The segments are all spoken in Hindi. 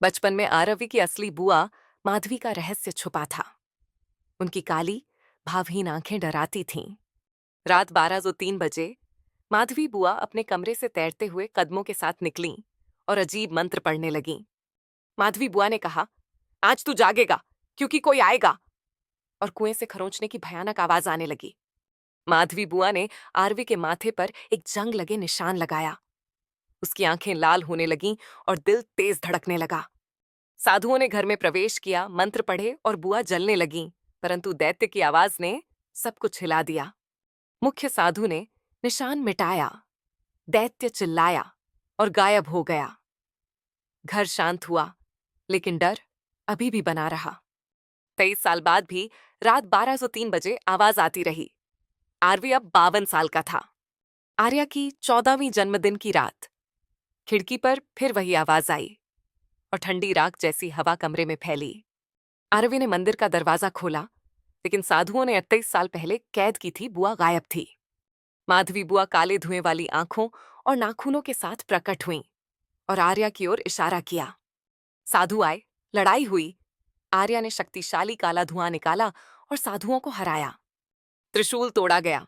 बचपन में आरवी की असली बुआ माधवी का रहस्य छुपा था। उनकी काली, भावहीन आंखें डराती थीं। रात 12:03 माधवी बुआ अपने कमरे से तैरते हुए कदमों के साथ निकलीं और अजीब मंत्र पढ़ने लगीं। माधवी बुआ ने कहा, आज तू जागेगा, क्योंकि कोई आएगा। और कुएं से खरोंचने की भयानक आवाज आने लगी। माधवी बुआ ने आरवी के माथे पर एक जंग लगे निशान लगाया। उसकी आंखें लाल होने लगीं और दिल तेज धड़कने लगा। साधुओं ने घर में प्रवेश किया, मंत्र पढ़े और बुआ जलने लगीं, परंतु दैत्य की आवाज ने सब कुछ हिला दिया। मुख्य साधु ने निशान मिटाया, दैत्य चिल्लाया और गायब हो गया। घर शांत हुआ, लेकिन डर अभी भी बना रहा। 23 साल बाद भी रात 12:03 आवाज आती रही। आरवी अब 52 साल का था। आर्या की 14वीं जन्मदिन की रात खिड़की पर फिर वही आवाज आई और ठंडी राख जैसी हवा कमरे में फैली। आरवी ने मंदिर का दरवाजा खोला, लेकिन साधुओं ने 28 साल पहले कैद की थी बुआ गायब थी। माधवी बुआ काले धुएं वाली आंखों और नाखूनों के साथ प्रकट हुईं और आर्या की ओर इशारा किया। साधु आए, लड़ाई हुई। आर्या ने शक्तिशाली काला धुआं निकाला और साधुओं को हराया। त्रिशूल तोड़ा गया।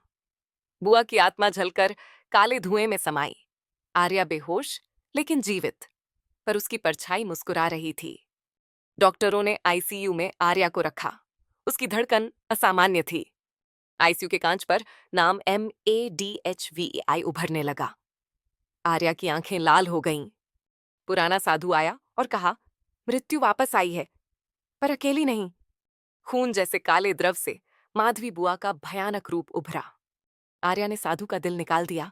बुआ की आत्मा झलकर काले धुएं में समाई। आर्या बेहोश लेकिन जीवित, पर उसकी परछाई मुस्कुरा रही थी। डॉक्टरों ने आईसीयू में आर्या को रखा। उसकी धड़कन असामान्य थी। आईसीयू के कांच पर नाम MADHVI उभरने लगा। आर्या की आंखें लाल हो गईं। पुराना साधु आया और कहा, मृत्यु वापस आई है, पर अकेली नहीं। खून जैसे काले द्रव से माधवी बुआ का भयानक रूप उभरा। आर्या ने साधु का दिल निकाल दिया।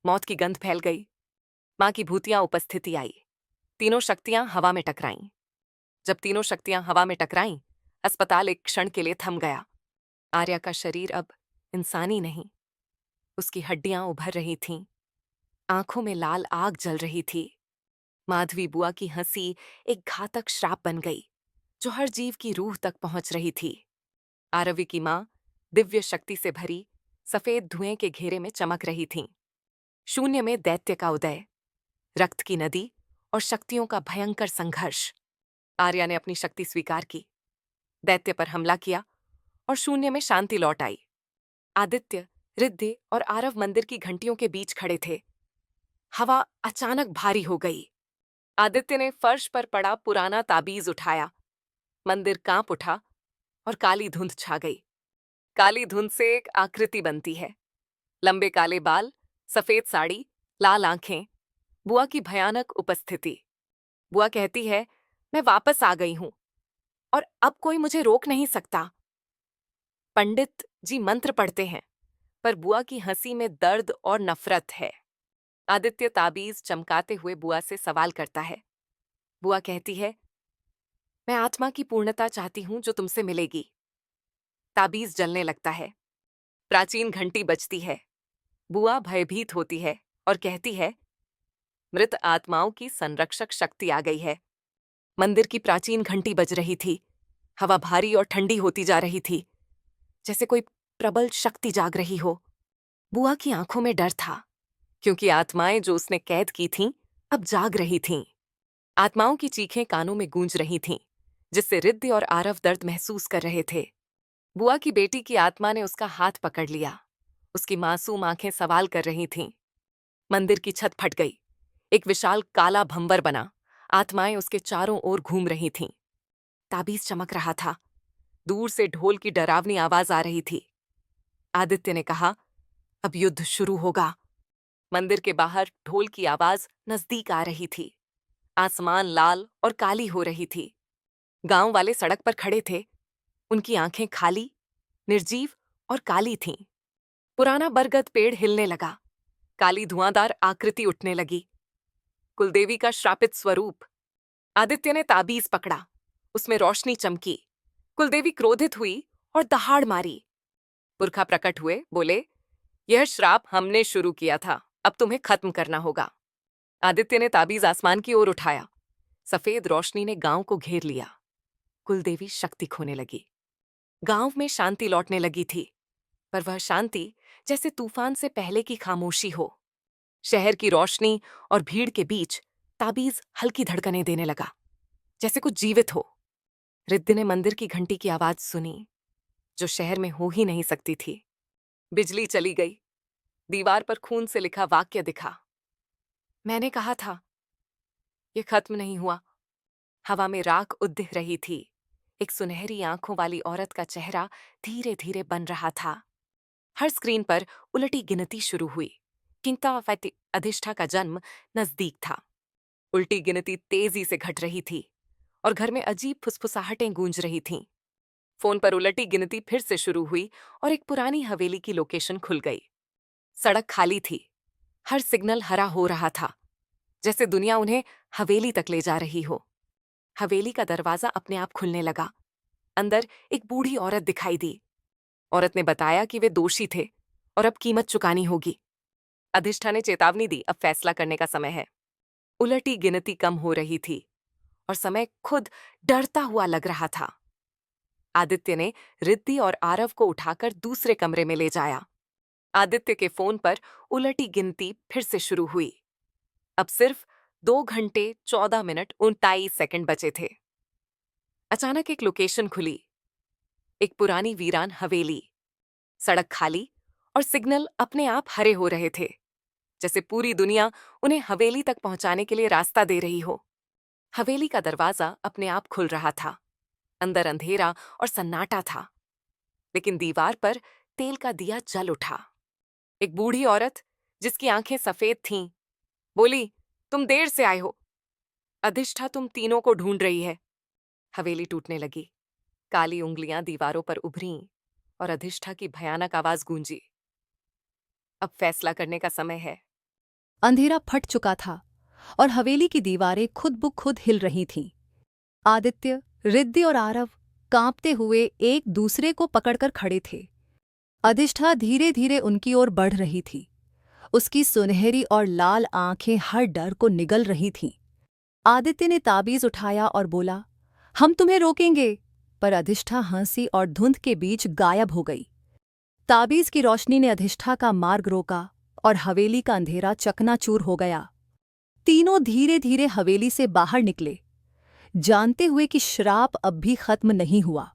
मौत की गंध फैल गई। मां की भूतिया उपस्थिति आई। तीनों शक्तियां हवा में टकराईं। जब तीनों शक्तियां हवा में टकराईं, अस्पताल एक क्षण के लिए थम गया। आर्या का शरीर अब इंसानी नहीं। उसकी हड्डियां उभर रही थीं। आंखों में लाल आग जल रही थी। माधवी बुआ की हंसी एक घातक श्राप बन गई, जो हर जीव की रूह तक पहुंच रही थी। आरवी की मां दिव्य शक्ति से भरी सफेद धुएं के घेरे में चमक रही थीं। शून्य में दैत्य का उदय, रक्त की नदी और शक्तियों का भयंकर संघर्ष। आर्या ने अपनी शक्ति स्वीकार की, दैत्य पर हमला किया और शून्य में शांति लौट आई। आदित्य, रिद्धि और आरव मंदिर की घंटियों के बीच खड़े थे। हवा अचानक भारी हो गई। आदित्य ने फर्श पर पड़ा पुराना ताबीज उठाया। मंदिर कांप उठा और काली धुंध छा गई। काली धुंध से एक आकृति बनती है। लंबे काले बाल, सफेद साड़ी, लाल आंखें, बुआ की भयानक उपस्थिति। बुआ कहती है, मैं वापस आ गई हूं और अब कोई मुझे रोक नहीं सकता। पंडित जी मंत्र पढ़ते हैं, पर बुआ की हंसी में दर्द और नफरत है। आदित्य ताबीज चमकाते हुए बुआ से सवाल करता है। बुआ कहती है, मैं आत्मा की पूर्णता चाहती हूं जो तुमसे मिलेगी। ताबीज जलने लगता है। प्राचीन घंटी बजती है। बुआ भयभीत होती है और कहती है, मृत आत्माओं की संरक्षक शक्ति आ गई है। मंदिर की प्राचीन घंटी बज रही थी। हवा भारी और ठंडी होती जा रही थी, जैसे कोई प्रबल शक्ति जाग रही हो। बुआ की आंखों में डर था, क्योंकि आत्माएं जो उसने कैद की थीं, अब जाग रही थीं। आत्माओं की चीखें कानों में गूंज रही थीं, जिससे रिद्धि और आरव दर्द महसूस कर रहे थे। बुआ की बेटी की आत्मा ने उसका हाथ पकड़ लिया। उसकी मासूम आंखें सवाल कर रही थीं। मंदिर की छत फट गई। एक विशाल काला भंवर बना। आत्माएं उसके चारों ओर घूम रही थीं। ताबीज चमक रहा था। दूर से ढोल की डरावनी आवाज आ रही थी। आदित्य ने कहा, अब युद्ध शुरू होगा। मंदिर के बाहर ढोल की आवाज नजदीक आ रही थी। आसमान लाल और काली हो रही थी। गांव वाले सड़क पर खड़े थे। उनकी आंखें खाली, निर्जीव और काली थीं। पुराना बरगद पेड़ हिलने लगा। काली धुआंधार आकृति उठने लगी। कुलदेवी का श्रापित स्वरूप। आदित्य ने ताबीज पकड़ा। उसमें रोशनी चमकी। कुलदेवी क्रोधित हुई और दहाड़ मारी। पुरखा प्रकट हुए, बोले, यह श्राप हमने शुरू किया था, अब तुम्हें खत्म करना होगा। आदित्य ने ताबीज आसमान की ओर उठाया। सफेद रोशनी ने गांव को घेर लिया। कुलदेवी शक्ति खोने लगी। गांव में शांति लौटने लगी थी, पर वह शांति जैसे तूफान से पहले की खामोशी हो। शहर की रोशनी और भीड़ के बीच ताबीज हल्की धड़कनें देने लगा। जैसे कुछ जीवित हो। रिद्धि ने मंदिर की घंटी की आवाज सुनी, जो शहर में हो ही नहीं सकती थी। बिजली चली गई। दीवार पर खून से लिखा वाक्य दिखा, मैंने कहा था ये खत्म नहीं हुआ। हवा में राख उद्दिख रही थी। एक सुनहरी आंखों वाली औरत का चेहरा धीरे धीरे बन रहा था। हर स्क्रीन पर उलटी गिनती शुरू हुई। किंता अधिष्ठा का जन्म नजदीक था। उल्टी गिनती तेजी से घट रही थी और घर में अजीब फुसफुसाहटें गूंज रही थीं। फोन पर उलटी गिनती फिर से शुरू हुई और एक पुरानी हवेली की लोकेशन खुल गई। सड़क खाली थी। हर सिग्नल हरा हो रहा था, जैसे दुनिया उन्हें हवेली तक ले जा रही हो। हवेली का दरवाजा अपने आप खुलने लगा। अंदर एक बूढ़ी औरत दिखाई दी। औरत ने बताया कि वे दोषी थे और अब कीमत चुकानी होगी। अधिष्ठा ने चेतावनी दी, अब फैसला करने का समय है। उलटी गिनती कम हो रही थी और समय खुद डरता हुआ लग रहा था। आदित्य ने रिद्धि और आरव को उठाकर दूसरे कमरे में ले जाया। आदित्य के फोन पर उलटी गिनती फिर से शुरू हुई। अब सिर्फ 2 घंटे 14 मिनट 29 सेकंड बचे थे। अचानक एक लोकेशन खुली। एक पुरानी वीरान हवेली। सड़क खाली और सिग्नल अपने आप हरे हो रहे थे, जैसे पूरी दुनिया उन्हें हवेली तक पहुंचाने के लिए रास्ता दे रही हो। हवेली का दरवाजा अपने आप खुल रहा था। अंदर अंधेरा और सन्नाटा था, लेकिन दीवार पर तेल का दिया जल उठा। एक बूढ़ी औरत, जिसकी आंखें सफेद थीं, बोली, तुम देर से आए हो। अधिष्ठा तुम तीनों को ढूंढ रही है। हवेली टूटने लगी। काली उंगलियां दीवारों पर उभरीं और अधिष्ठा की भयानक आवाज गूंजी, अब फैसला करने का समय है। अंधेरा फट चुका था और हवेली की दीवारें खुद ब खुद हिल रही थीं। आदित्य, रिद्धि और आरव कांपते हुए एक दूसरे को पकड़कर खड़े थे। अधिष्ठा धीरे धीरे उनकी ओर बढ़ रही थी। उसकी सुनहरी और लाल आंखें हर डर को निगल रही थीं। आदित्य ने ताबीज उठाया और बोला, हम तुम्हें रोकेंगे, पर अधिष्ठा हंसी और धुंध के बीच गायब हो गई। ताबीज की रोशनी ने अधिष्ठा का मार्ग रोका और हवेली का अंधेरा चकनाचूर हो गया। तीनों धीरे धीरे हवेली से बाहर निकले, जानते हुए कि श्राप अब भी खत्म नहीं हुआ।